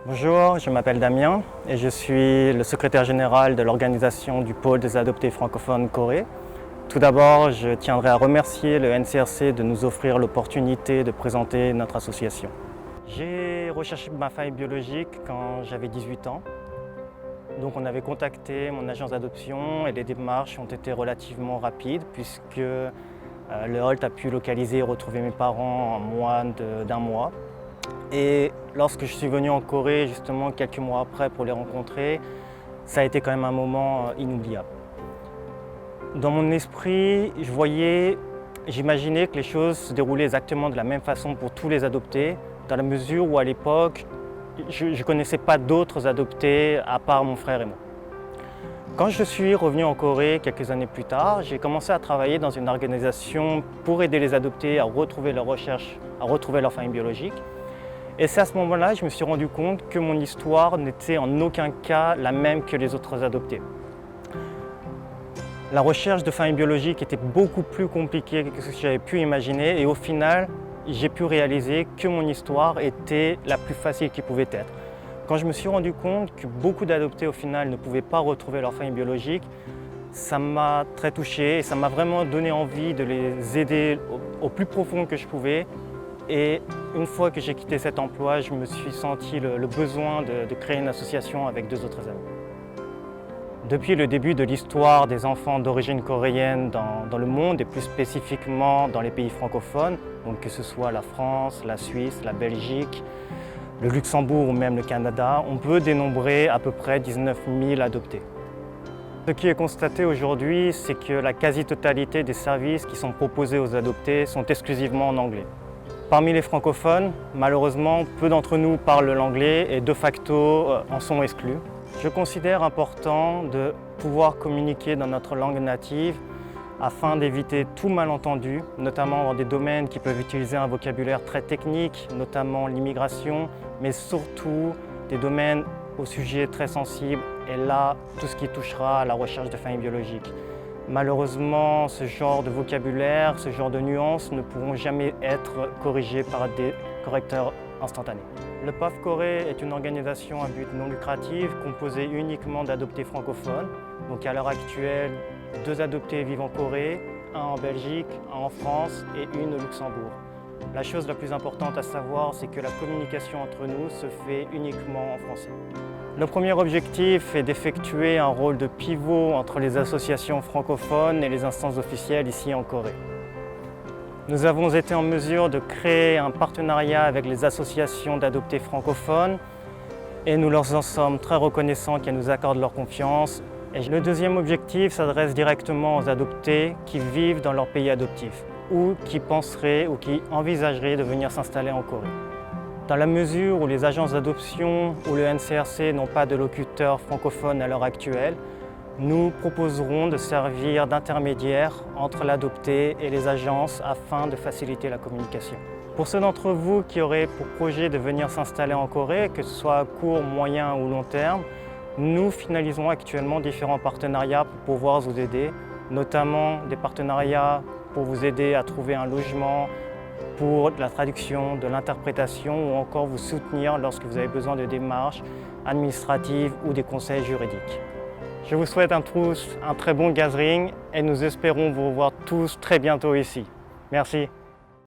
Bonjour, je m'appelle Damien et je suis le secrétaire général de l'organisation du pôle des adoptés francophones Corée. Tout d'abord, je tiendrai à remercier le NCRC de nous offrir l'opportunité de présenter notre association. J'ai recherché ma famille biologique quand j'avais 18 ans. Donc on avait contacté mon agence d'adoption et les démarches ont été relativement rapides puisque le HOLT a pu localiser et retrouver mes parents en moins d'un mois. Et lorsque je suis venu en Corée, justement quelques mois après pour les rencontrer, ça a été quand même un moment inoubliable. Dans mon esprit, j'imaginais que les choses se déroulaient exactement de la même façon pour tous les adoptés, dans la mesure où à l'époque, je ne connaissais pas d'autres adoptés à part mon frère et moi. Quand je suis revenu en Corée quelques années plus tard, j'ai commencé à travailler dans une organisation pour aider les adoptés à retrouver leur recherche, à retrouver leur famille biologique. Et c'est à ce moment-là que je me suis rendu compte que mon histoire n'était en aucun cas la même que les autres adoptés. La recherche de famille biologique était beaucoup plus compliquée que ce que j'avais pu imaginer et au final, j'ai pu réaliser que mon histoire était la plus facile qui pouvait être. Quand je me suis rendu compte que beaucoup d'adoptés au final ne pouvaient pas retrouver leur famille biologique, ça m'a très touché et ça m'a vraiment donné envie de les aider au plus profond que je pouvais. Et une fois que j'ai quitté cet emploi, je me suis senti le besoin de créer une association avec deux autres amis. Depuis le début de l'histoire des enfants d'origine coréenne dans le monde et plus spécifiquement dans les pays francophones, donc que ce soit la France, la Suisse, la Belgique, le Luxembourg ou même le Canada, on peut dénombrer à peu près 19 000 adoptés. Ce qui est constaté aujourd'hui, c'est que la quasi-totalité des services qui sont proposés aux adoptés sont exclusivement en anglais. Parmi les francophones, malheureusement, peu d'entre nous parlent l'anglais et de facto en sont exclus. Je considère important de pouvoir communiquer dans notre langue native afin d'éviter tout malentendu, notamment dans des domaines qui peuvent utiliser un vocabulaire très technique, notamment l'immigration, mais surtout des domaines au sujet très sensible et là, tout ce qui touchera à la recherche de famille biologique. Malheureusement, ce genre de vocabulaire, ce genre de nuances ne pourront jamais être corrigés par des correcteurs instantanés. Le PAF Corée est une organisation à but non lucratif composée uniquement d'adoptés francophones. Donc à l'heure actuelle, 2 adoptés vivent en Corée, un en Belgique, un en France et une au Luxembourg. La chose la plus importante à savoir, c'est que la communication entre nous se fait uniquement en français. Le premier objectif est d'effectuer un rôle de pivot entre les associations francophones et les instances officielles ici en Corée. Nous avons été en mesure de créer un partenariat avec les associations d'adoptés francophones et nous leur en sommes très reconnaissants qu'elles nous accordent leur confiance. Et le deuxième objectif s'adresse directement aux adoptés qui vivent dans leur pays adoptif ou qui penseraient ou qui envisageraient de venir s'installer en Corée. Dans la mesure où les agences d'adoption ou le NCRC n'ont pas de locuteurs francophones à l'heure actuelle, nous proposerons de servir d'intermédiaire entre l'adopté et les agences afin de faciliter la communication. Pour ceux d'entre vous qui auraient pour projet de venir s'installer en Corée, que ce soit à court, moyen ou long terme, nous finalisons actuellement différents partenariats pour pouvoir vous aider, notamment des partenariats pour vous aider à trouver un logement, pour de la traduction, de l'interprétation ou encore vous soutenir lorsque vous avez besoin de démarches administratives ou des conseils juridiques. Je vous souhaite à tous un très bon gathering et nous espérons vous revoir tous très bientôt ici. Merci.